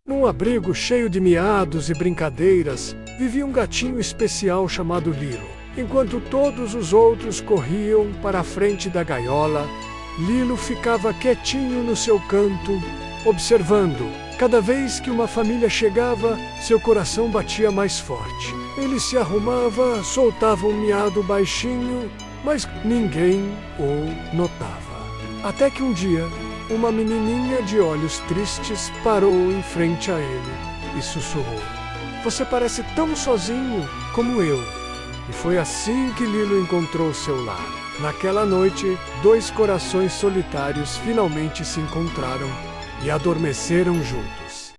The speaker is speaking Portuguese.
Num abrigo cheio de miados e brincadeiras, vivia um gatinho especial chamado Lilo. Enquanto todos os outros corriam para a frente da gaiola, Lilo ficava quietinho no seu canto, observando. Cada vez que uma família chegava, seu coração batia mais forte. Ele se arrumava, soltava um miado baixinho, mas ninguém o notava. Até que um dia, uma menininha de olhos tristes parou em frente a ele e sussurrou: "Você parece tão sozinho como eu." E foi assim que Lilo encontrou seu lar. Naquela noite, dois corações solitários finalmente se encontraram e adormeceram juntos.